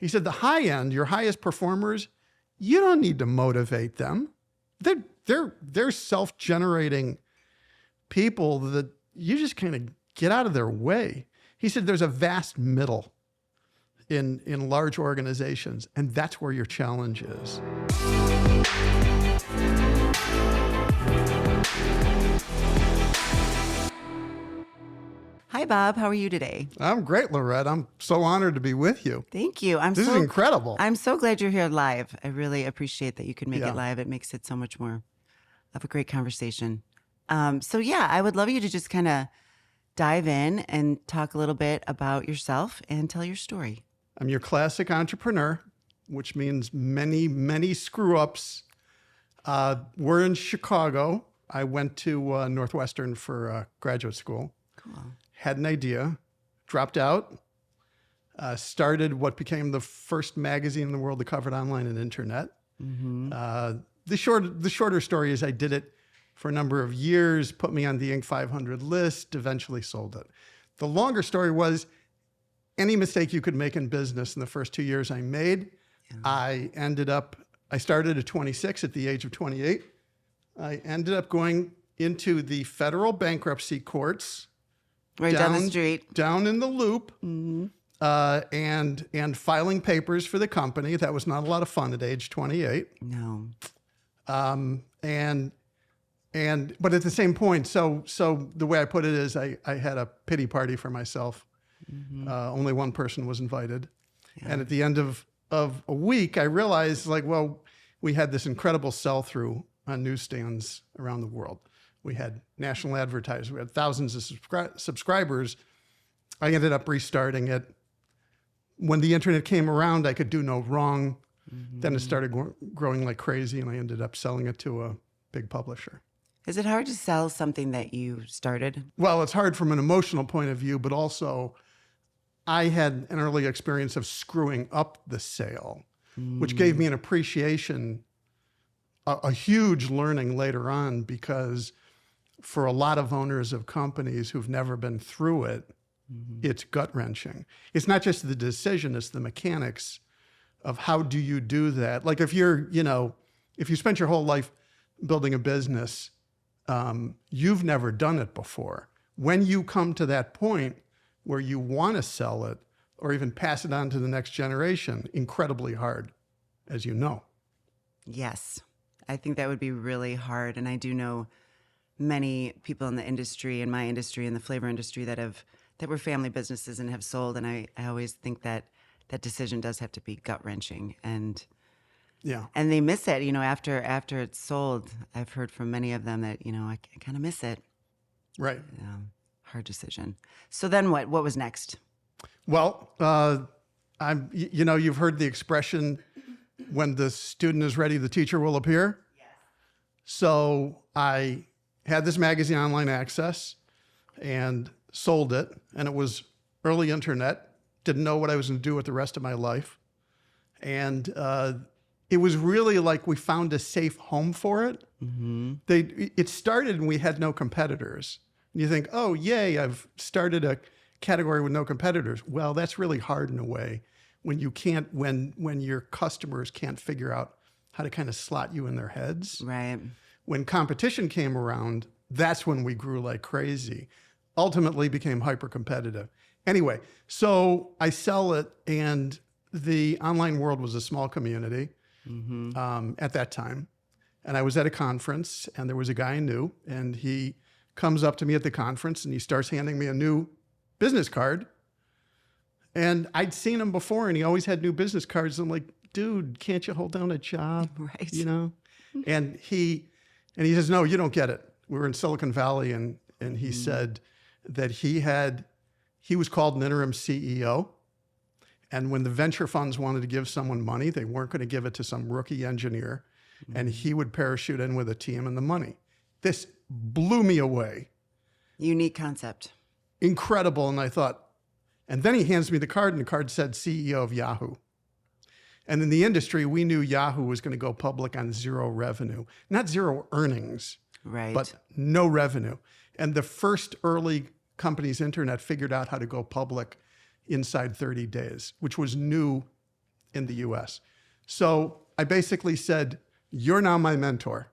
He said, the high end, your highest performers, you don't need to motivate them. They're self-generating people that you just kind of get out of their way. He said, there's a vast middle in large organizations, and that's where your challenge is. Hi, Bob. How are you today? I'm great, Laurette. I'm so honored to be with you. Thank you. This is incredible. I'm so glad you're here live. I really appreciate that you can make it live. It makes it so much more of a great conversation. I would love you to just kind of dive in and talk a little bit about yourself and tell your story. I'm your classic entrepreneur, which means many, many screw-ups. We're in Chicago. I went to Northwestern for graduate school. Cool. Had an idea, dropped out, started what became the first magazine in the world that covered online and internet. Mm-hmm. The shorter story is I did it for a number of years, put me on the Inc. 500 list, eventually sold it. The longer story was any mistake you could make in business in the first 2 years I made. Yeah. I started at 26 at the age of 28. I ended up going into the federal bankruptcy courts. Right down the street. Down in the Loop. Mm-hmm. And filing papers for the company. That was not a lot of fun at age 28. No. But at the same point, so the way I put it is I had a pity party for myself. Mm-hmm. Only one person was invited. Yeah. And at the end of a week, I realized we had this incredible sell-through on newsstands around the world. We had national advertisers. We had thousands of subscribers. I ended up restarting it. When the internet came around, I could do no wrong. Mm-hmm. Then it started growing like crazy, and I ended up selling it to a big publisher. Is it hard to sell something that you started? Well, it's hard from an emotional point of view, but also I had an early experience of screwing up the sale, which gave me an appreciation, a huge learning later on, because for a lot of owners of companies who've never been through it, it's gut-wrenching. It's not just the decision, it's the mechanics of how do you do that. Like if you spent your whole life building a business, you've never done it before. When you come to that point where you want to sell it or even pass it on to the next generation, incredibly hard, as you know. Yes, I think that would be really hard. And I do know many people in the industry, in my industry, in the flavor industry that were family businesses and have sold. And I always think that decision does have to be gut-wrenching. And they miss it, after it's sold. I've heard from many of them that, I kind of miss it. Right. Hard decision. So then what was next? Well, you've heard the expression, when the student is ready, the teacher will appear. Yes. So I had this magazine, Online Access, and sold it. And it was early internet. Didn't know what I was going to do with the rest of my life. And it was really like we found a safe home for it. Mm-hmm. It started and we had no competitors. And you think, oh, yay, I've started a category with no competitors. Well, that's really hard in a way when you can't, when your customers can't figure out how to kind of slot you in their heads. Right. When competition came around, that's when we grew like crazy. Ultimately became hyper competitive. Anyway, so I sell it, and the online world was a small community at that time. And I was at a conference, and there was a guy I knew, and he comes up to me at the conference, and he starts handing me a new business card. And I'd seen him before, and he always had new business cards. I'm like, dude, can't you hold down a job? Right. And he says, no, you don't get it. We were in Silicon Valley, and he said that he was called an interim CEO. And when the venture funds wanted to give someone money, they weren't going to give it to some rookie engineer. And he would parachute in with a team and the money. This blew me away. Unique concept. Incredible. And I thought, and then he hands me the card, and the card said CEO of Yahoo. And in the industry, we knew Yahoo was going to go public on zero revenue. Not zero earnings, right, but no revenue. And the first early company's internet figured out how to go public inside 30 days, which was new in the US. So I basically said, you're now my mentor,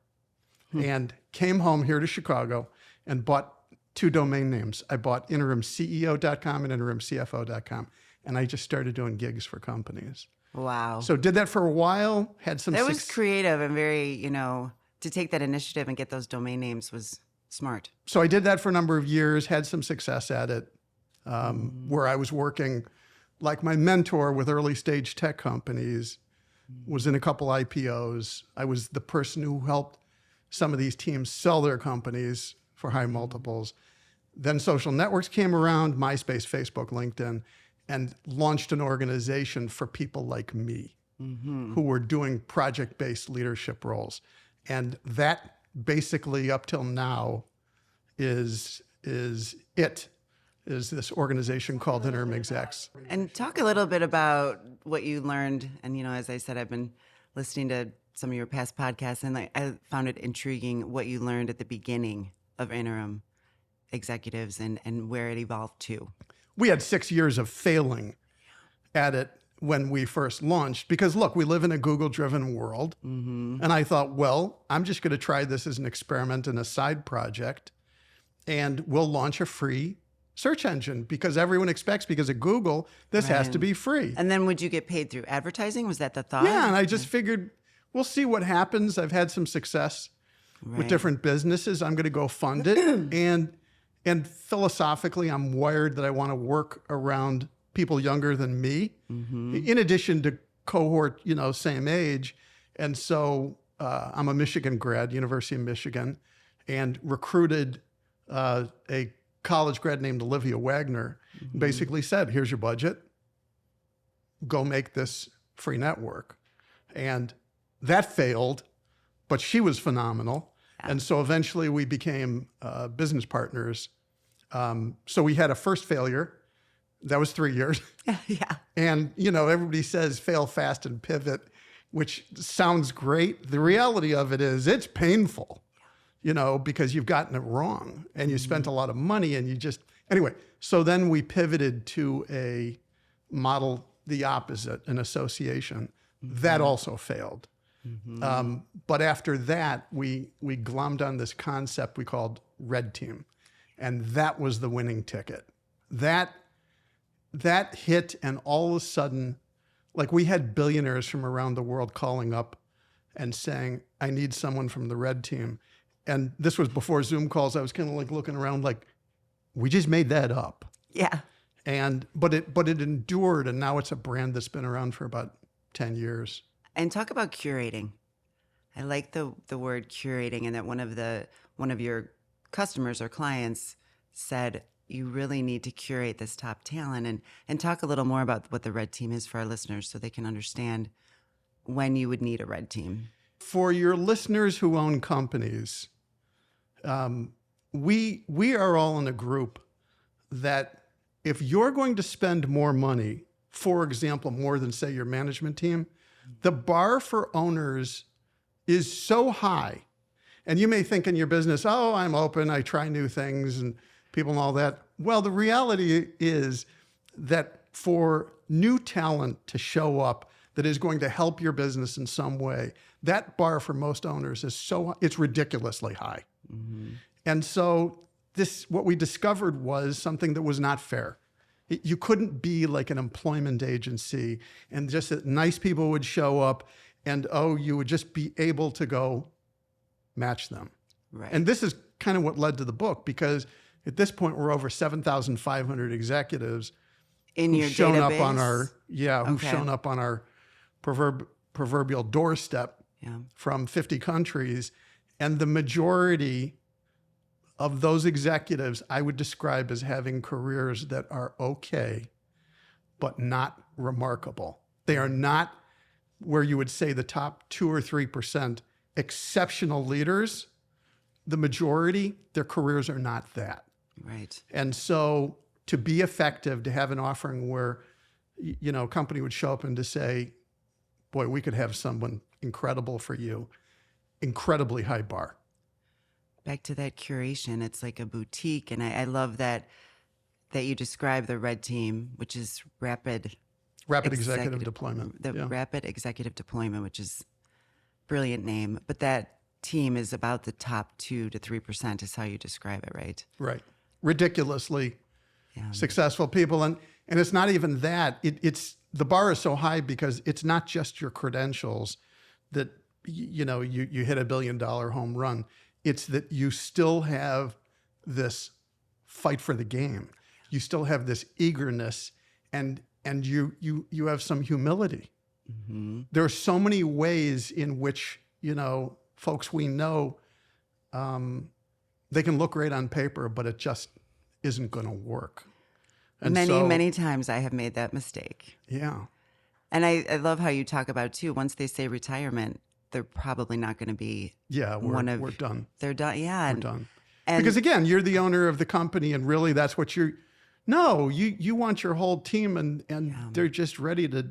and came home here to Chicago and bought 2 domain names. I bought interimceo.com and interimcfo.com. And I just started doing gigs for companies. Wow. So did that for a while, had some That was creative and very, to take that initiative and get those domain names was smart. So I did that for a number of years, had some success at it, where I was working like my mentor with early stage tech companies, was in a couple IPOs. I was the person who helped some of these teams sell their companies for high multiples. Then social networks came around, MySpace, Facebook, LinkedIn, and launched an organization for people like me who were doing project-based leadership roles. And that basically up till now is this organization called InterimExecs. And talk a little bit about what you learned. And, as I said, I've been listening to some of your past podcasts, and I found it intriguing what you learned at the beginning of interim executives and where it evolved to. We had 6 years of failing at it when we first launched, because look, we live in a Google-driven world. And I thought, well, I'm just going to try this as an experiment and a side project, and we'll launch a free search engine because everyone expects, because of Google, this has to be free. And then would you get paid through advertising? Was that the thought? Yeah, and I just figured, we'll see what happens. I've had some success with different businesses. I'm going to go fund it. And philosophically, I'm wired that I want to work around people younger than me, in addition to cohort, same age. And so I'm a Michigan grad, University of Michigan, and recruited a college grad named Olivia Wagner, basically said, here's your budget, go make this free network. And that failed, but she was phenomenal. And so eventually we became business partners. So we had a first failure. That was 3 years. Yeah. And, everybody says fail fast and pivot, which sounds great. The reality of it is it's painful, because you've gotten it wrong and you spent a lot of money and anyway. So then we pivoted to a model, the opposite, an association. That also failed. But after that, we glommed on this concept we called Red Team. And that was the winning ticket. That hit, and all of a sudden, like, we had billionaires from around the world calling up and saying, I need someone from the Red Team. And this was before Zoom calls. I was kind of like looking around like, we just made that up. Yeah. But it endured, and now it's a brand that's been around for about 10 years. And talk about curating. I like the word curating, and that one of your customers or clients said, you really need to curate this top talent, and talk a little more about what the Red Team is for our listeners so they can understand when you would need a Red Team. For your listeners who own companies, we are all in a group that if you're going to spend more money, for example, more than, say, your management team, the bar for owners is so high. And you may think in your business, oh, I'm open, I try new things and people and all that. Well, the reality is that for new talent to show up that is going to help your business in some way, that bar for most owners is it's ridiculously high. And so what we discovered was something that was not fair. You couldn't be like an employment agency and just that nice people would show up and, you would just be able to go match them. Right. And this is kind of what led to the book, because at this point we're over 7,500 executives in your shown database? up on who've shown up on our proverbial doorstep from 50 countries. And the majority of those executives I would describe as having careers that are okay, but not remarkable. They are not where you would say the top 2 or 3% exceptional leaders. The majority, their careers are not that. Right. And so to be effective, to have an offering where, a company would show up and to say, boy, we could have someone incredible for you, incredibly high bar. Back to that curation, it's like a boutique. And I love that you describe the Red Team, which is rapid Rapid Executive Deployment. The Yeah. Rapid Executive Deployment, which is brilliant name, but that team is about the top 2 to 3% is how you describe it, right? Right. Ridiculously successful people. And it's not even that. It's the bar is so high because it's not just your credentials that, you hit $1 billion home run. It's that you still have this fight for the game. You still have this eagerness and you have some humility. Mm-hmm. There are so many ways in which, folks we know, they can look great on paper, but it just isn't going to work. And many times I have made that mistake. Yeah. And I love how you talk about too, once they say retirement, they're probably not going to be we're done. They're done. Yeah. We're done. Because again, you're the owner of the company and really that's what you want your whole team and they're just ready to,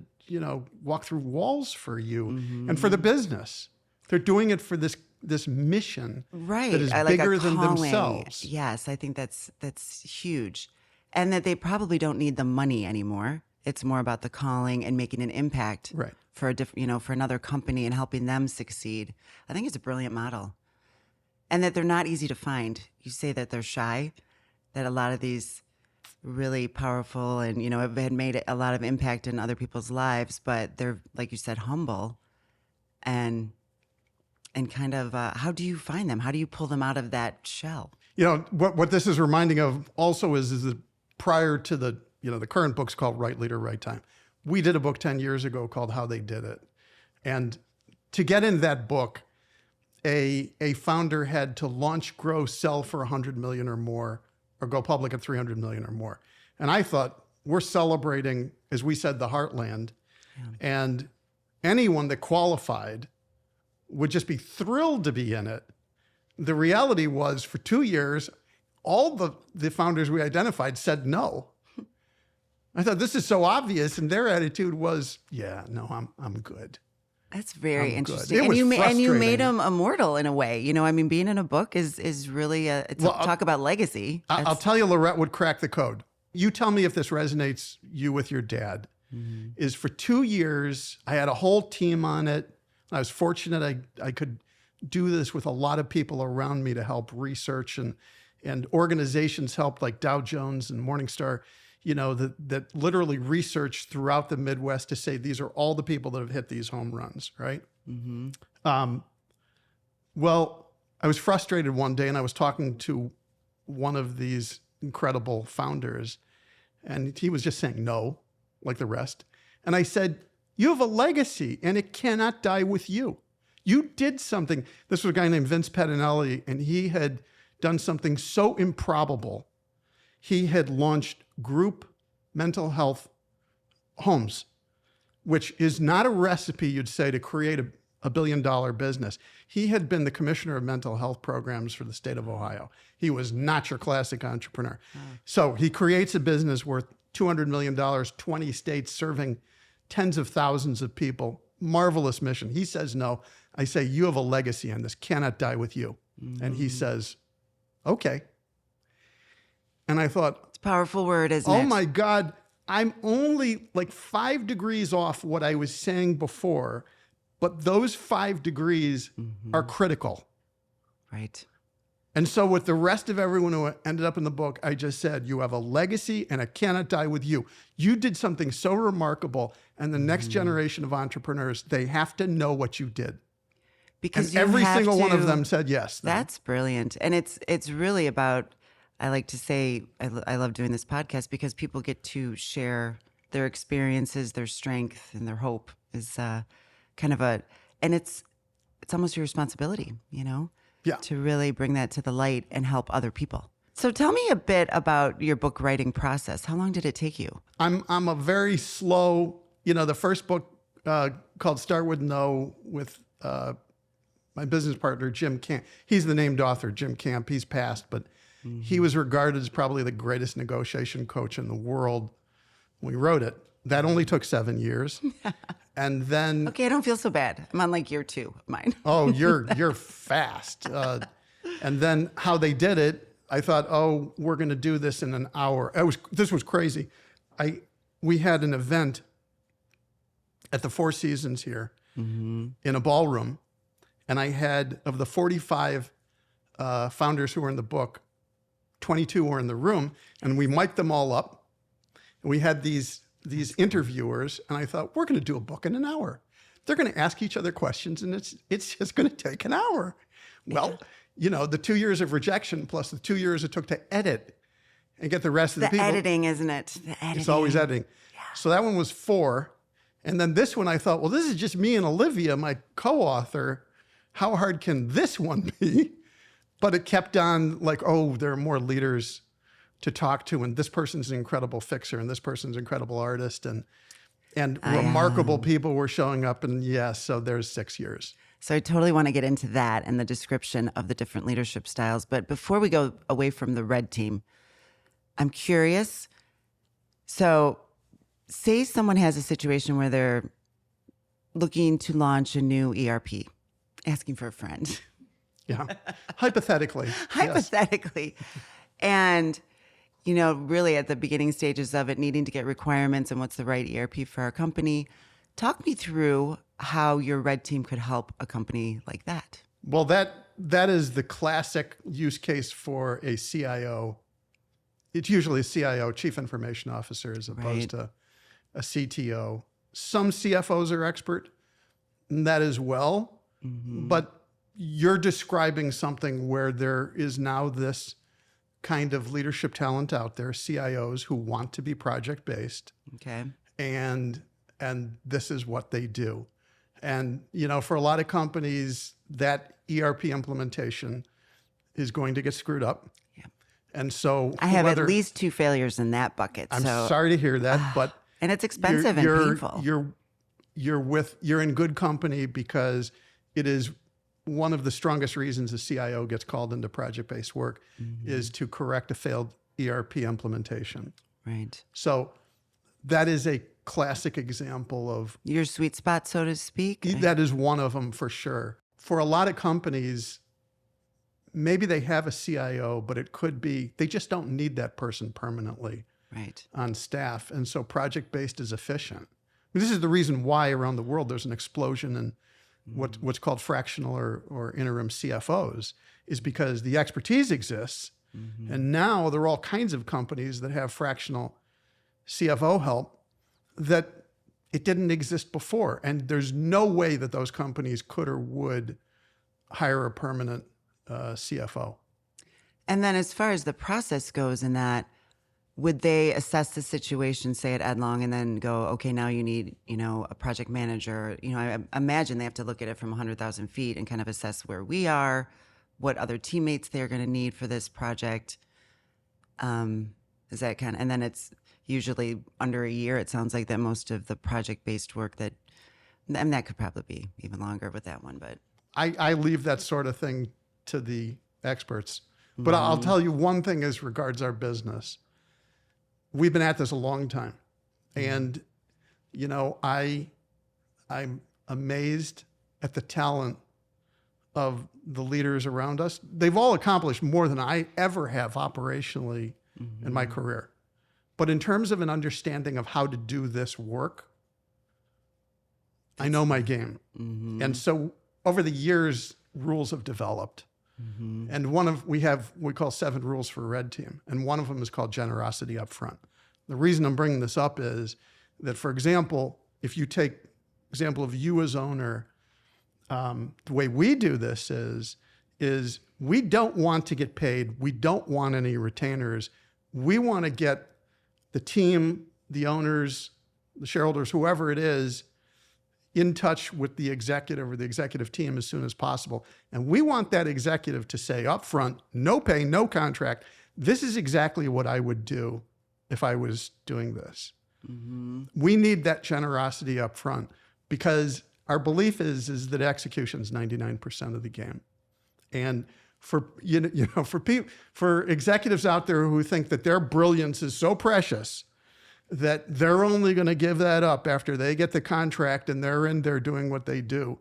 walk through walls for you and for the business. They're doing it for this mission that is bigger than themselves. Yes, I think that's huge. And that they probably don't need the money anymore. It's more about the calling and making an impact for for another company and helping them succeed. I think it's a brilliant model. And that they're not easy to find. You say that they're shy, that a lot of these really powerful and, have had made a lot of impact in other people's lives, but they're, like you said, humble and kind of, how do you find them? How do you pull them out of that shell? What this is reminding of also is that prior to the current book's called Right Leader, Right Time. We did a book 10 years ago called How They Did It. And to get in that book, a founder had to launch, grow, sell for 100 million or more, or go public at 300 million or more. And I thought, we're celebrating, as we said, the heartland. Yeah. And anyone that qualified would just be thrilled to be in it. The reality was, for 2 years, all the founders we identified said no. I thought, this is so obvious, and their attitude was, no, I'm good. That's very interesting. It was frustrating. And you made them immortal in a way. being in a book is really talk about legacy. I'll tell you, Laurette would crack the code. You tell me if this resonates you with your dad. Mm-hmm. Is for 2 years, I had a whole team on it. I was fortunate I could do this with a lot of people around me to help research and organizations helped, like Dow Jones and Morningstar, that literally researched throughout the Midwest to say, these are all the people that have hit these home runs, right? Mm-hmm. Well, I was frustrated one day and I was talking to one of these incredible founders and he was just saying no, like the rest. And I said, you have a legacy and it cannot die with you. You did something. This was a guy named Vince Pettinelli, and he had done something so improbable. He had launched group mental health homes, which is not a recipe you'd say to create a $1 billion business. He had been the commissioner of mental health programs for the state of Ohio. He was not your classic entrepreneur. So he creates a business worth $200 million, 20 states, serving tens of thousands of people. Marvelous mission. He says no. I say, you have a legacy and this cannot die with you. Mm-hmm. And he says, okay. And I thought, it's a powerful word, isn't it? Oh my God, I'm only like 5 degrees off what I was saying before, but those 5 degrees are critical. Right. And so with the rest of everyone who ended up in the book, I just said, you have a legacy and it cannot die with you. You did something so remarkable, and the next generation of entrepreneurs, they have to know what you did. Because and every single one of them said yes. That's brilliant. And it's really about, I like to say, I love doing this podcast because people get to share their experiences, their strength, and their hope is kind of and it's almost your responsibility, to really bring that to the light and help other people. So tell me a bit about your book writing process. How long did it take you? I'm a very slow, the first book called Start With No with my business partner, Jim Camp. He's the named author, Jim Camp. He's passed, but he was regarded as probably the greatest negotiation coach in the world when we wrote it. That only took 7 years. And then... Okay, I don't feel so bad. I'm on like year 2 of mine. Oh, you're fast. And then How They Did It, I thought, oh, we're going to do this in an hour. This was crazy. We had an event at the Four Seasons here in a ballroom. And I had, of the 45 founders who were in the book, 22 were in the room, and we mic'd them all up. And we had these interviewers, and I thought, we're going to do a book in an hour. They're going to ask each other questions, and it's just going to take an hour. Well, you know, the 2 years of rejection plus the 2 years it took to edit and get the rest of the people. The editing, isn't it? The editing. It's always editing. Yeah. So that one was 4. And then this one, I thought, well, this is just me and Olivia, my co-author. How hard can this one be? But it kept on like, oh, there are more leaders to talk to, and this person's an incredible fixer, and this person's an incredible artist, and remarkable people were showing up, and yes, so there's 6 years. So I totally want to get into that and the description of the different leadership styles. But before we go away from the red team, I'm curious. So say someone has a situation where they're looking to launch a new ERP, asking for a friend. Yeah, hypothetically. Hypothetically. Yes. And, you know, really at the beginning stages of it, needing to get requirements and what's the right ERP for our company. Talk me through how your red team could help a company like that. Well, that is the classic use case for a CIO. It's usually a CIO, Chief Information Officer, as opposed to a CTO. Some CFOs are expert in that as well, but you're describing something where there is now this kind of leadership talent out there, CIOs who want to be project-based. Okay. And this is what they do. And, you know, for a lot of companies, that ERP implementation is going to get screwed up. Yeah. And so I have at least 2 failures in that bucket. I'm sorry to hear that, but and it's expensive and painful. You're in good company, because it is one of the strongest reasons a CIO gets called into project-based work is to correct a failed ERP implementation. Right. So that is a classic example of your sweet spot, so to speak. That is one of them for sure. For a lot of companies, maybe they have a CIO, but it could be they just don't need that person permanently on staff. And so project-based is efficient. This is the reason why around the world there's an explosion in what's called fractional or interim CFOs, is because the expertise exists. And now there are all kinds of companies that have fractional CFO help that it didn't exist before. And there's no way that those companies could or would hire a permanent CFO. And then as far as the process goes in that, would they assess the situation, say at Edlong, and then go, okay, now you need, you know, a project manager? You know, I imagine they have to look at it from 100,000 feet and kind of assess where we are, what other teammates they're going to need for this project. Is that kind of, and then it's usually under a year. It sounds like that most of the project-based work and that could probably be even longer with that one, but. I leave that sort of thing to the experts. But I'll tell you one thing as regards our business. We've been at this a long time. And, you know, I'm amazed at the talent of the leaders around us. They've all accomplished more than I ever have operationally in my career. But in terms of an understanding of how to do this work, I know my game. And so over the years, rules have developed. And we call 7 rules for a red team. And one of them is called generosity up front. The reason I'm bringing this up is that, for example, if you take example of you as owner, the way we do this is we don't want to get paid. We don't want any retainers. We want to get the team, the owners, the shareholders, whoever it is, in touch with the executive or the executive team as soon as possible. And we want that executive to say up front, no pay, no contract, this is exactly what I would do if I was doing this. We need that generosity up front, because our belief is that execution is 99% of the game. And for for executives out there who think that their brilliance is so precious that they're only going to give that up after they get the contract and they're in there doing what they do,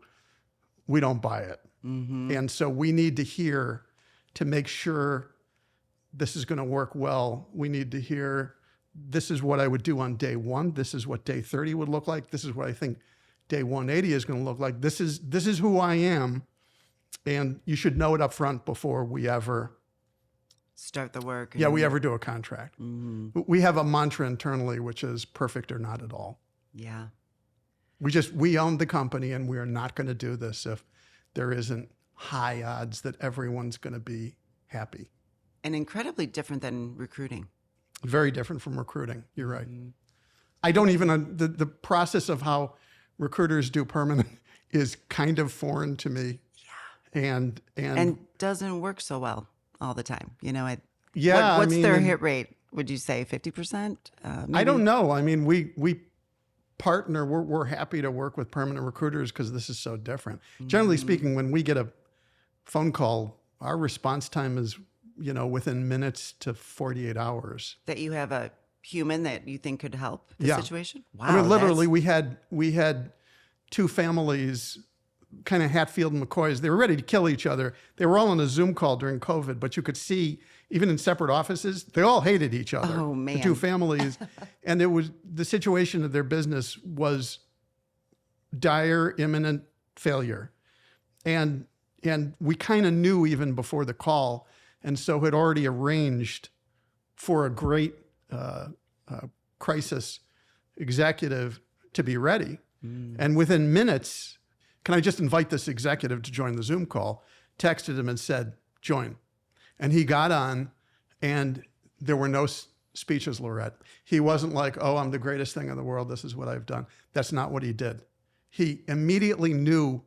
we don't buy it. And so we need to hear, to make sure this is going to work well, we need to hear, this is what I would do on day 1. This is what day 30 would look like. This is what I think day 180 is going to look like. This is who I am, and you should know it up front before we ever start the work. we ever do a contract. We have a mantra internally, which is perfect or not at all. Yeah. We own the company, and we are not going to do this if there isn't high odds that everyone's going to be happy. And incredibly different than recruiting. Very different from recruiting. You're right. I don't even, the process of how recruiters do permanent is kind of foreign to me. Yeah. And doesn't work so well all the time. You know, what's their hit rate? Would you say 50%? I don't know. I mean, we partner, we're happy to work with permanent recruiters because this is so different. Generally speaking, when we get a phone call, our response time is, within minutes to 48 hours. That you have a human that you think could help the situation? Wow. I mean, literally, we had two families, kind of Hatfield and McCoys. They were ready to kill each other. They were all on a Zoom call during COVID, but you could see, even in separate offices, they all hated each other. Oh, man. The two families. And the situation of their business was dire, imminent failure. And we kind of knew even before the call, and so had already arranged for a great crisis executive to be ready. And within minutes, can I just invite this executive to join the Zoom call? Texted him and said, join. And he got on, and there were no speeches, Laurette. He wasn't like, oh, I'm the greatest thing in the world. This is what I've done. That's not what he did. He immediately knew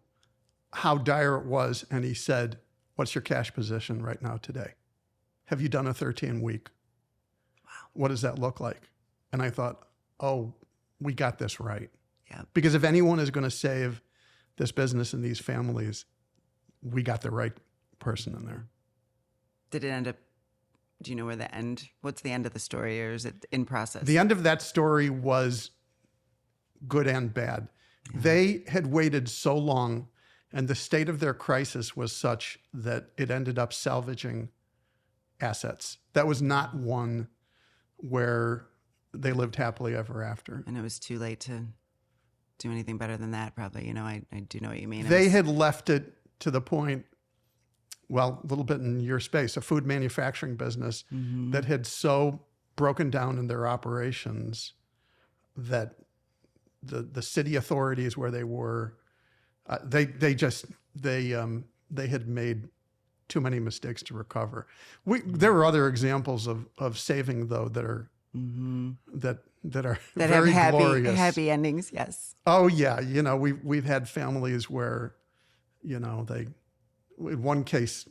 how dire it was, and he said, what's your cash position right now today? Have you done a 13-week? Wow. What does that look like? And I thought, oh, we got this right. Yeah. Because if anyone is going to save this business and these families, we got the right person in there. Did it end up, do you know what's the end of the story, or is it in process? The end of that story was good and bad. Yeah. They had waited so long, and the state of their crisis was such that it ended up salvaging assets. That was not one where they lived happily ever after. And it was too late to do anything better than that, probably. I do know what you mean. They had left it to the point, well, a little bit in your space, a food manufacturing business that had so broken down in their operations that the city authorities where they were, they had made too many mistakes to recover. There are other examples of saving, though, that are that are that very have glorious. happy endings. Yes. Oh yeah, we've had families where, in one case,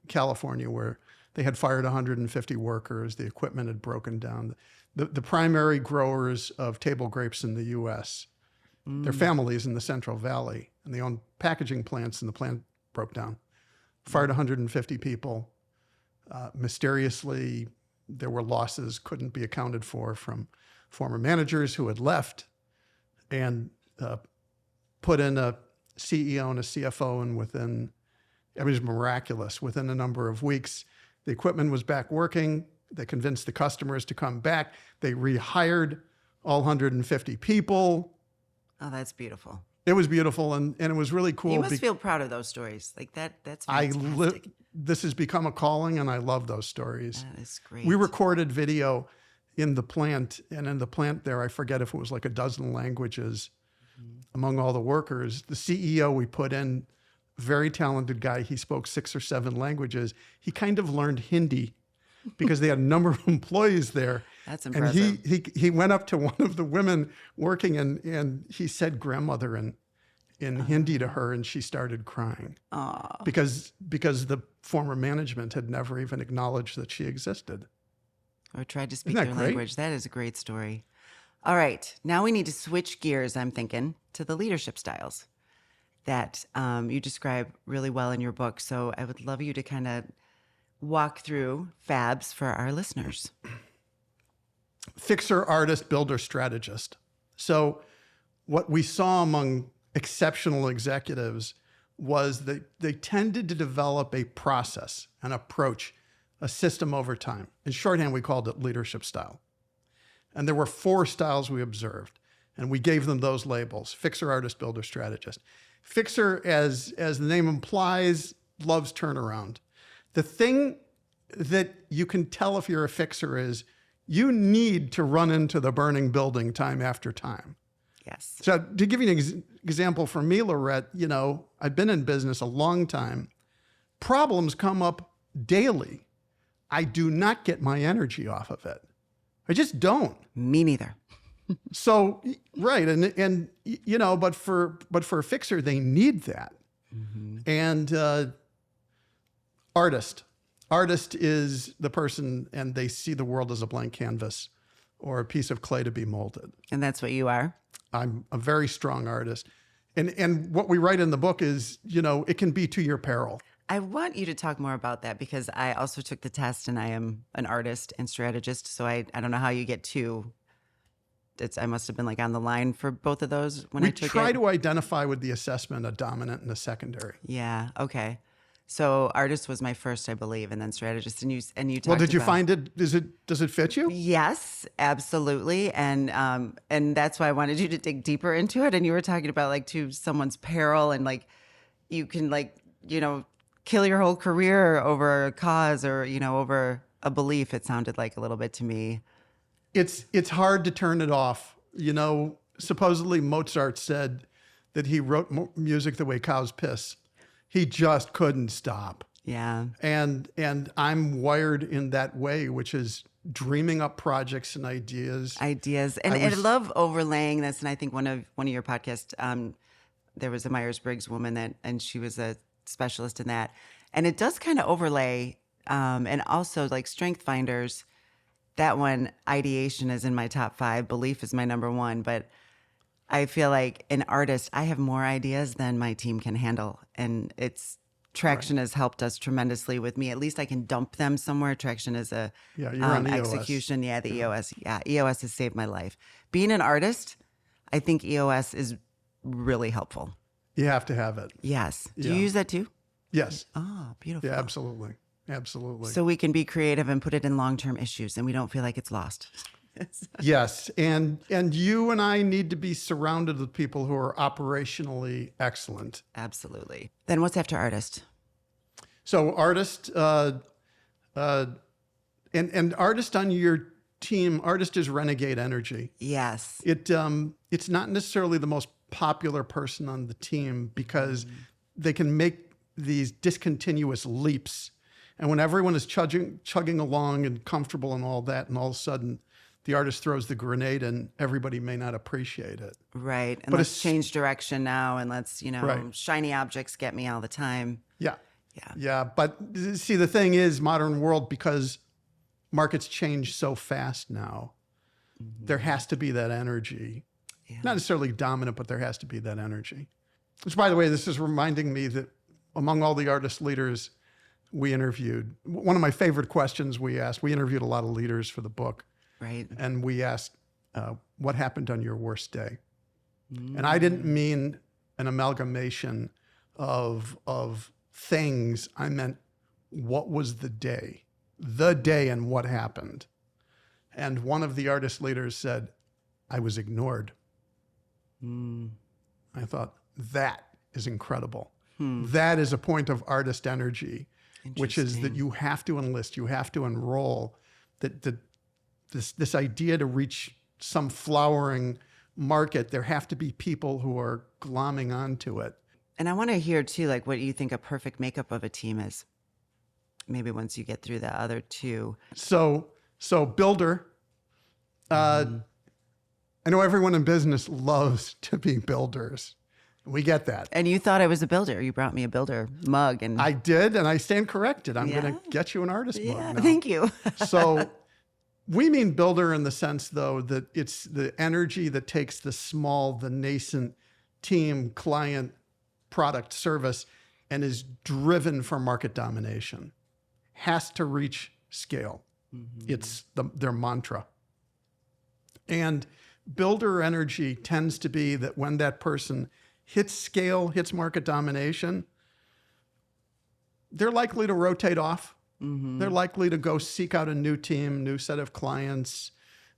California, where they had fired 150 workers, the equipment had broken down. The primary growers of table grapes in the U.S., their families in the Central Valley, and they own packaging plants, and the plant broke down. Fired 150 people. Mysteriously, there were losses couldn't be accounted for from former managers who had left, and put in a CEO and a CFO, and it was miraculous. Within a number of weeks, the equipment was back working. They convinced the customers to come back. They rehired all 150 people. Oh, that's beautiful. It was beautiful, and it was really cool. You must feel proud of those stories. Like that's fantastic. This has become a calling, and I love those stories. That is great. We recorded video in the plant, and in the plant there, I forget if it was like a dozen languages among all the workers. The CEO we put in, very talented guy. He spoke 6 or 7 languages. He kind of learned Hindi because they had a number of employees there. That's impressive. And he went up to one of the women working, and he said grandmother in Hindi to her, and she started crying. Aww. Because the former management had never even acknowledged that she existed. Or tried to speak their language. That is a great story. All right. Now we need to switch gears, I'm thinking, to the leadership styles that you describe really well in your book. So I would love you to kind of walk through FABS for our listeners. Fixer, artist, builder, strategist. So what we saw among exceptional executives was that they tended to develop a process, an approach, a system over time. In shorthand, we called it leadership style. And there were 4 styles we observed. And we gave them those labels: fixer, artist, builder, strategist. Fixer, as the name implies, loves turnaround. The thing that you can tell if you're a fixer is you need to run into the burning building time after time. Yes. So to give you an example from me, Laurette, I've been in business a long time. Problems come up daily. I do not get my energy off of it. I just don't. Me neither. So, right. And but for a fixer, they need that. And artist is the person, and they see the world as a blank canvas or a piece of clay to be molded. And that's what you are? I'm a very strong artist. And what we write in the book is, it can be to your peril. I want you to talk more about that because I also took the test and I am an artist and strategist. So I don't know how you get to. I must have been like on the line for both of those when I took it. We try to identify with the assessment a dominant and a secondary. Yeah. Okay. So artist was my first, I believe, and then strategist. And you talked Well, did you about, find it? Does it fit you? Yes, absolutely. And that's why I wanted you to dig deeper into it. And you were talking about like to someone's peril and like you can kill your whole career over a cause or, over a belief. It sounded like a little bit to me. It's hard to turn it off. Supposedly Mozart said that he wrote music the way cows piss. He just couldn't stop. Yeah. And I'm wired in that way, which is dreaming up projects and ideas. And I love overlaying this. And I think one of your podcasts, there was a Myers-Briggs woman and she was a specialist in that. And it does kind of overlay, and also like Strength Finders, that one, ideation is in my top 5. Belief is my number 1. But I feel like an artist, I have more ideas than my team can handle. And Traction has helped us tremendously with me. At least I can dump them somewhere. Traction is a you're on EOS. execution. Yeah, the EOS. Yeah, EOS has saved my life. Being an artist, I think EOS is really helpful. You have to have it. Yes. Do you use that too? Yes. Oh, beautiful. Yeah, absolutely. Absolutely. So we can be creative and put it in long-term issues and we don't feel like it's lost. Yes. And you and I need to be surrounded with people who are operationally excellent. Absolutely. Then what's after artist? So artist, and artist on your team, artist is renegade energy. Yes. It's not necessarily the most popular person on the team because they can make these discontinuous leaps. And when everyone is chugging along and comfortable and all that, and all of a sudden the artist throws the grenade and everybody may not appreciate it. Right. And But let's change direction now and let's, Right. shiny objects get me all the time. Yeah. Yeah. Yeah. But see, the thing is, modern world, because markets change so fast now, there has to be that energy. Yeah. Not necessarily dominant, but there has to be that energy. Which, by the way, this is reminding me that among all the artist leaders we interviewed, one of my favorite questions we asked, we interviewed a lot of leaders for the book. Right. And we asked, what happened on your worst day? And I didn't mean an amalgamation of things. I meant, what was the day and what happened? And one of the artist leaders said, I was ignored. I thought, that is incredible. That is a point of artist energy, which is that you have to enlist, you have to enroll, this idea to reach some flowering market, there have to be people who are glomming onto it. And I want to hear too, like what you think a perfect makeup of a team is. Maybe once you get through the other two. So builder, I know everyone in business loves to be builders. We get that. And you thought I was a builder. You brought me a builder mug. And I did, and I stand corrected. I'm going to get you an artist mug now. Thank you. So we mean builder in the sense, though, that it's the energy that takes the small, the nascent team, client, product, service, and is driven for market domination. Has to reach scale. It's their mantra. And builder energy tends to be that when that person hits scale, hits market domination, they're likely to rotate off. They're likely to go seek out a new team, new set of clients.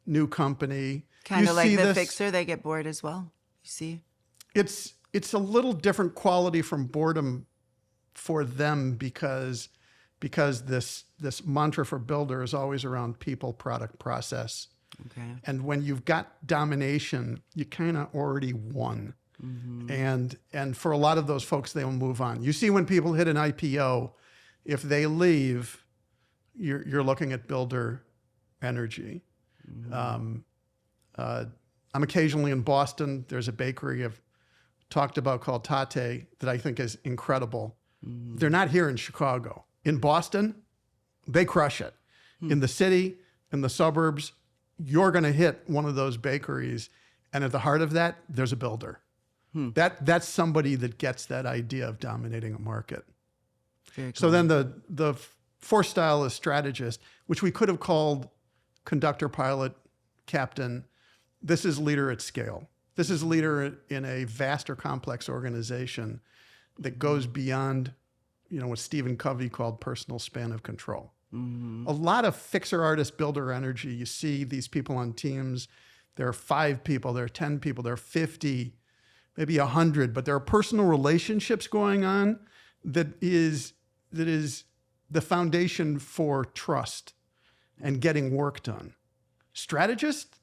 new company. Kind You of like see the this- fixer, they get bored as well. You see? It's a little different quality from boredom for them because this mantra for Builder is always around people, product, process. Okay. And when you've got domination, you kind of already won. And for a lot of those folks, they will move on. You see, when people hit an IPO, if they leave, you're looking at Builder energy. I'm occasionally in Boston. There's a bakery I've talked about called Tate that I think is incredible. They're not here in Chicago. In Boston, they crush it. In the city, in the suburbs, you're going to hit one of those bakeries. And at the heart of that, there's a Builder. That's somebody that gets that idea of dominating a market. Very cool. So then the fourth style is strategist, which we could have called conductor, pilot, captain. This is leader at scale. This is leader in a vast or complex organization that goes beyond, what Stephen Covey called personal span of control. A lot of fixer, artist, builder energy. You see these people on teams. There are 5 people, there are 10 people, there are 50, maybe 100, but there are personal relationships going on that is the foundation for trust and getting work done. Strategists,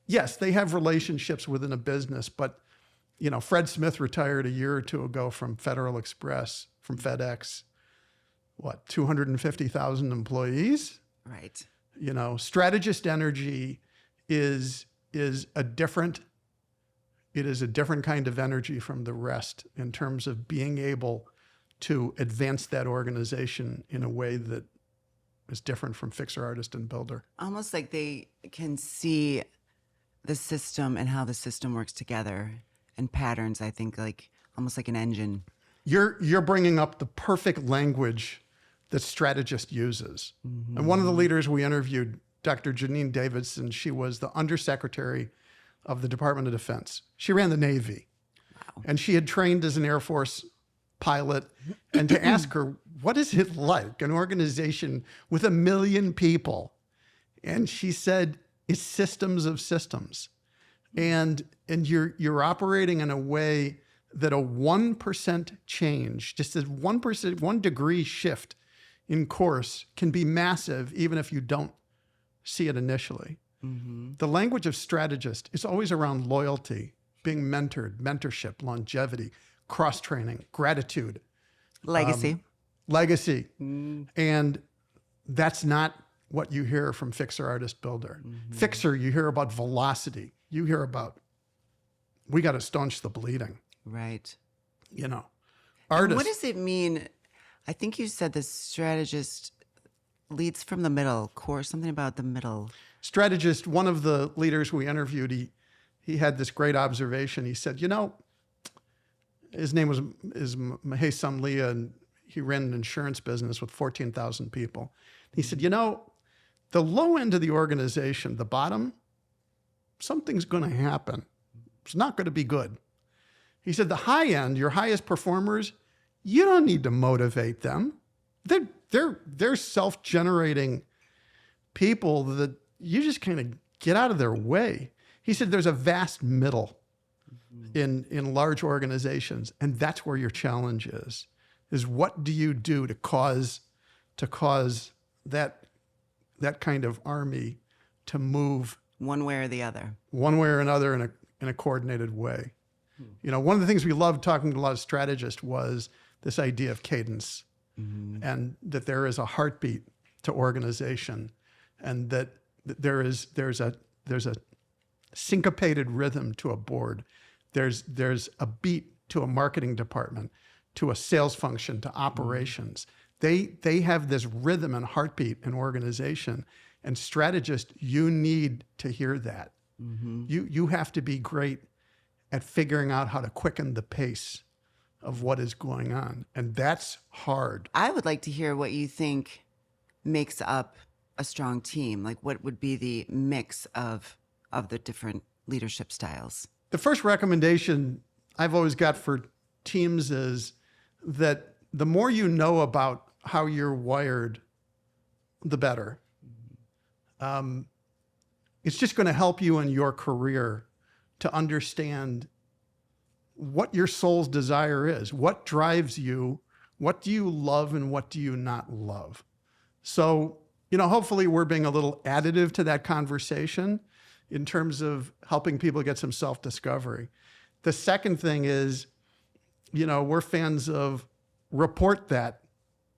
yes, they have relationships within a business, but Fred Smith retired a year or two ago from Federal Express, from FedEx. 250,000 employees? Right. Strategist energy is a different kind of energy from the rest in terms of being able to advance that organization in a way that is different from fixer, artist, and builder. Almost like they can see the system and how the system works together and patterns, I think, like almost like an engine. You're bringing up the perfect language that strategist uses. And one of the leaders we interviewed, Dr. Janine Davidson, she was the undersecretary of the Department of Defense. She ran the Navy. Wow. And she had trained as an Air Force pilot. And to ask her, what is it like, an organization with 1 million people? And she said, it's systems of systems. And you're operating in a way that a 1% change, just a 1%, 1 degree shift in course can be massive, even if you don't see it initially. The language of strategist is always around loyalty, being mentored, mentorship, longevity, cross-training, gratitude. Legacy. Legacy. And that's not what you hear from fixer, artist, builder. Fixer, you hear about velocity. You hear about, we got to staunch the bleeding. Right. Artist. And what does it mean? I think you said the strategist leads from the middle, core, something about the middle. Strategist, one of the leaders we interviewed, he had this great observation. He said, his name is Mahesh Samlia, and he ran an insurance business with 14,000 people. He said, the low end of the organization, the bottom, something's going to happen. It's not going to be good. He said, the high end, your highest performers, you don't need to motivate them. They're self-generating people that you just kind of get out of their way. He said there's a vast middle in large organizations, and that's where your challenge is what do you do to cause that kind of army to move one way or the other. One way or another in a coordinated way. One of the things we loved talking to a lot of strategists was this idea of cadence, and that there is a heartbeat to organization, and that there's a syncopated rhythm to a board. There's a beat to a marketing department, to a sales function, to operations. They have this rhythm and heartbeat in organization, and strategists, you need to hear that. You have to be great at figuring out how to quicken the pace of what is going on. And that's hard. I would like to hear what you think makes up a strong team. Like, what would be the mix of the different leadership styles? The first recommendation I've always got for teams is that the more you know about how you're wired, the better. it's just going to help you in your career to understand what your soul's desire is, what drives you, what do you love and what do you not love. So, hopefully we're being a little additive to that conversation in terms of helping people get some self-discovery. The second thing is, we're fans of report that,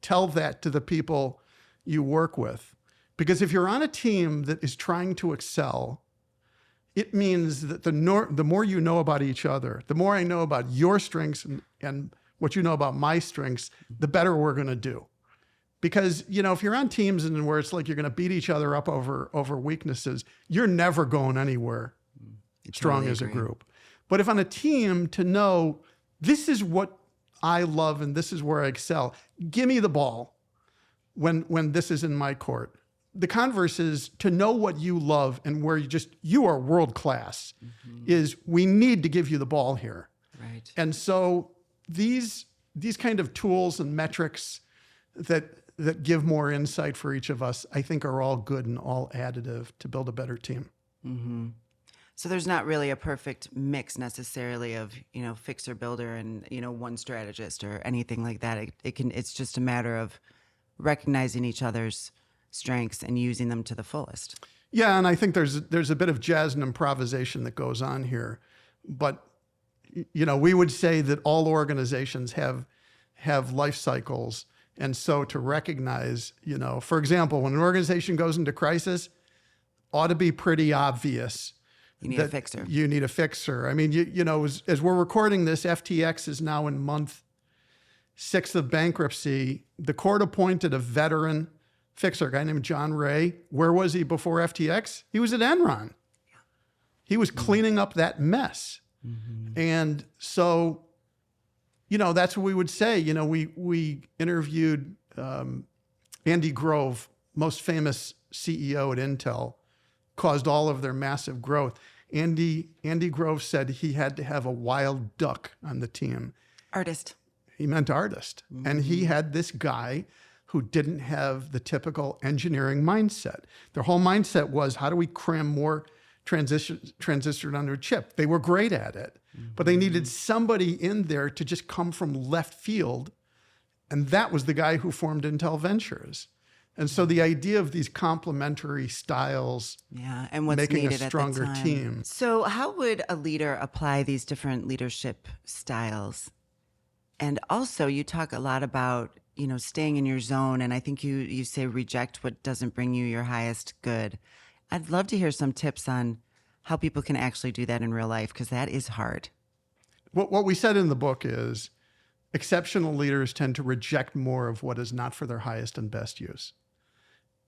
tell that to the people you work with. Because if you're on a team that is trying to excel, it means that the more you know about each other, the more I know about your strengths and what you know about my strengths, the better we're going to do. Because, if you're on teams and where it's like you're going to beat each other up over weaknesses, you're never going anywhere strong as a group. But if on a team to know this is what I love and this is where I excel, give me the ball when this is in my court. The converse is to know what you love and where you are world class is we need to give you the ball here. Right. And so these kind of tools and metrics that give more insight for each of us, I think are all good and all additive to build a better team. Mm-hmm. So there's not really a perfect mix necessarily of, fixer builder and, one strategist or anything like that. It's just a matter of recognizing each other's strengths and using them to the fullest. Yeah, and I think there's a bit of jazz and improvisation that goes on here. But, we would say that all organizations have life cycles. And so to recognize, for example, when an organization goes into crisis, ought to be pretty obvious. You need a fixer. You need a fixer. I mean, as we're recording this, FTX is now in month 6 of bankruptcy. The court appointed a veteran fixer, a guy named John Ray. Where was he before FTX? He was at Enron. Yeah. He was cleaning up that mess. Mm-hmm. And so, that's what we would say. We interviewed Andy Grove, most famous CEO at Intel, caused all of their massive growth. Andy Grove said he had to have a wild duck on the team. Artist. He meant artist. Mm-hmm. And he had this guy who didn't have the typical engineering mindset. Their whole mindset was, how do we cram more transistor under a chip? They were great at it, but they needed somebody in there to just come from left field. And that was the guy who formed Intel Ventures. And so the idea of these complementary styles, and what's making needed a stronger at the time. team. So how would a leader apply these different leadership styles? And also you talk a lot about, staying in your zone. And I think you say reject what doesn't bring you your highest good. I'd love to hear some tips on how people can actually do that in real life, because that is hard. What we said in the book is exceptional leaders tend to reject more of what is not for their highest and best use.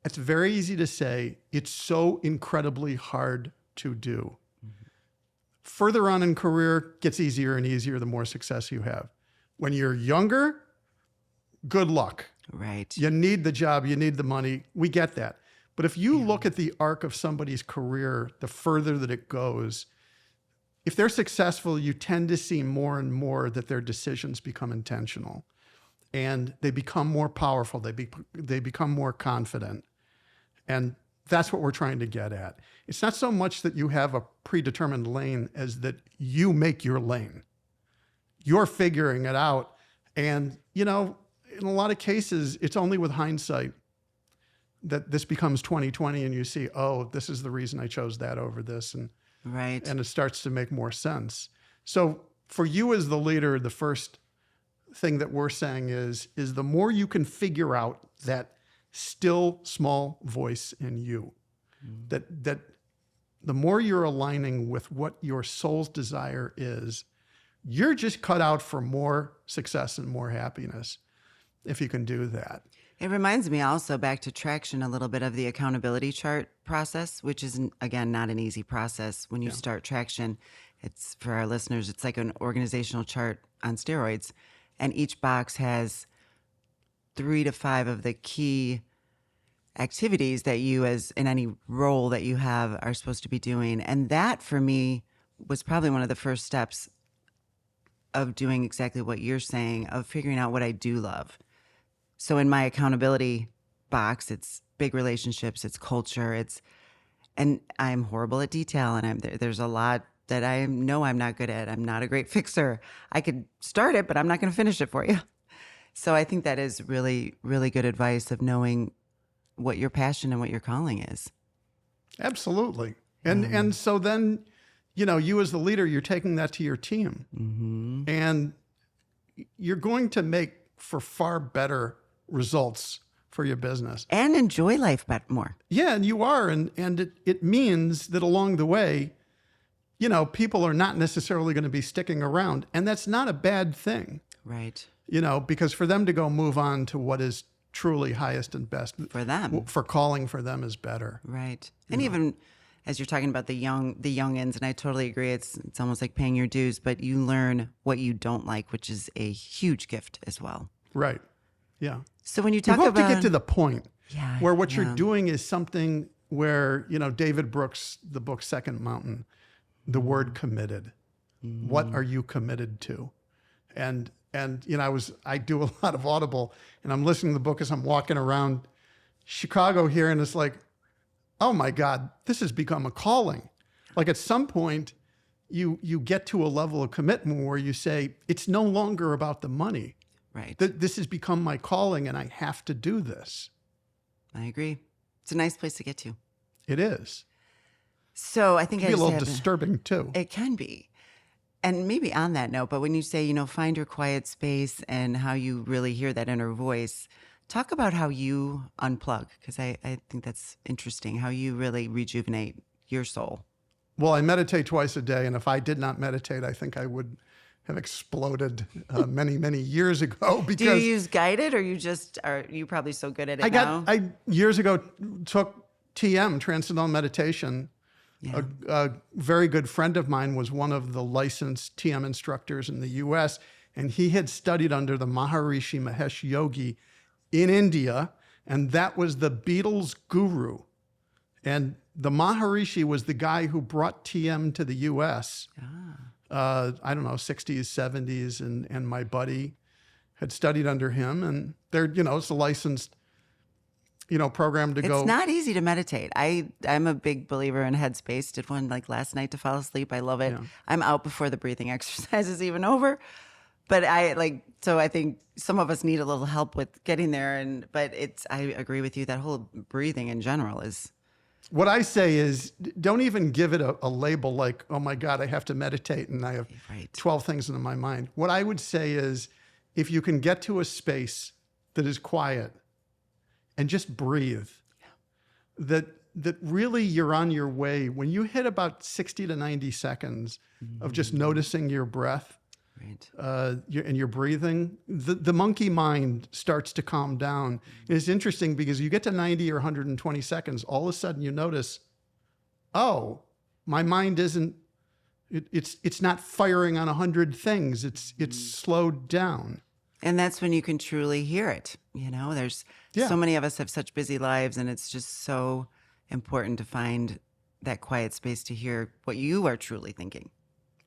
It's very easy to say. It's so incredibly hard to do. Mm-hmm. Further on in career, gets easier and easier the more success you have. When you're younger, good luck. Right. You need the job, you need the money. We get that. But if you look at the arc of somebody's career, the further that it goes, if they're successful, you tend to see more and more that their decisions become intentional and they become more powerful. They become more confident. And that's what we're trying to get at. It's not so much that you have a predetermined lane as that you make your lane. You're figuring it out. And, in a lot of cases, it's only with hindsight that this becomes 2020 and you see, oh, this is the reason I chose that over this. And right. And it starts to make more sense. So for you as the leader, the first thing that we're saying is the more you can figure out that still small voice in you, that the more you're aligning with what your soul's desire is, you're just cut out for more success and more happiness if you can do that. It reminds me also, back to traction, a little bit of the accountability chart process, which is, again, not an easy process. When you start traction, it's, for our listeners, it's like an organizational chart on steroids. And each box has 3 to 5 of the key activities that you, as in any role that you have, are supposed to be doing. And that, for me, was probably one of the first steps of doing exactly what you're saying, of figuring out what I do love. So in my accountability box, it's big relationships, it's culture, it's And I'm horrible at detail, and there's a lot that I know I'm not good at. I'm not a great fixer. I could start it, but I'm not going to finish it for you. So I think that is really, really good advice of knowing what your passion and what your calling is. Absolutely. And so then, you as the leader, you're taking that to your team. And you're going to make for far better results for your business. And enjoy life more. Yeah, and you are. And it means that along the way, people are not necessarily going to be sticking around. And that's not a bad thing. Right. Because for them to go move on to what is truly highest and best For them. for calling for them is better. Right. And even as you're talking about the youngins, and I totally agree, it's almost like paying your dues, but you learn what you don't like, which is a huge gift as well. Right. Yeah. So when you You talk have about to get to the point where what yeah. you're doing is something where, David Brooks, the book Second Mountain, the word committed. What are you committed to? And I do a lot of Audible, and I'm listening to the book as I'm walking around Chicago here, and it's like, oh my God, this has become a calling. Like at some point, you get to a level of commitment where you say, it's no longer about the money. Right. This has become my calling, and I have to do this. I agree. It's a nice place to get to. It is. So I think It can be a little disturbing too. It can be. And maybe on that note, but when you say, find your quiet space and how you really hear that inner voice, talk about how you unplug, because I think that's interesting, how you really rejuvenate your soul. Well, I meditate twice a day, and if I did not meditate, I think I would have exploded many, many years ago. Because do you use guided, or are you probably so good at it now? I years ago took TM, Transcendental Meditation. Yeah. A very good friend of mine was one of the licensed TM instructors in the US, and he had studied under the Maharishi Mahesh Yogi in India, and that was the Beatles guru. And the Maharishi was the guy who brought TM to the US, I don't know, 60s, 70s, and my buddy had studied under him, and it's a licensed program to go. It's not easy to meditate. I'm a big believer in Headspace. Did one like last night to fall asleep. I love it. Yeah. I'm out before the breathing exercise is even over. But so I think some of us need a little help with getting there. But I agree with you. That whole breathing in general is. What I say is, don't even give it a label like, oh my God, I have to meditate and I have 12 things in my mind. What I would say is, if you can get to a space that is quiet and just breathe, that really you're on your way. When you hit about 60 to 90 seconds of just noticing your breath and your breathing, the monkey mind starts to calm down. And it's interesting because you get to 90 or 120 seconds, all of a sudden you notice, oh, my mind it's not firing on 100 things. It's slowed down. And that's when you can truly hear it. There's so many of us have such busy lives, and it's just so important to find that quiet space to hear what you are truly thinking.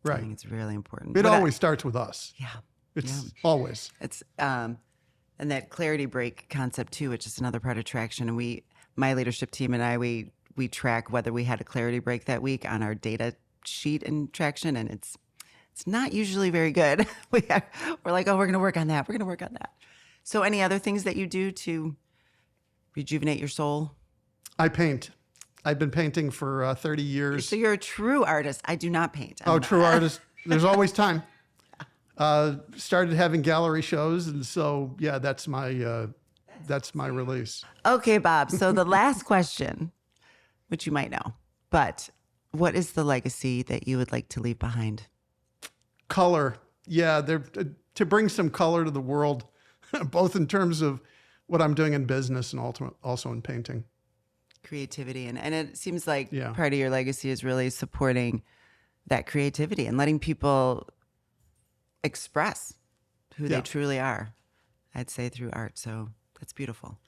Right. I think it's really important. It always starts with us. Yeah. It's always. It's and that clarity break concept too, which is another part of traction. And my leadership team and I, we track whether we had a clarity break that week on our data sheet in traction, and it's not usually very good. We're like, oh, we're going to work on that. We're going to work on that. So any other things that you do to rejuvenate your soul? I paint. I've been painting for 30 years. So you're a true artist. I do not paint. True artist. There's always time. Started having gallery shows. And so, yeah, that's my release. Okay, Bob. So the last question, which you might know, but what is the legacy that you would like to leave behind? Color. Yeah, to bring some color to the world, both in terms of what I'm doing in business and also in painting. Creativity. And it seems like part of your legacy is really supporting that creativity and letting people express who they truly are, I'd say, through art. So that's beautiful.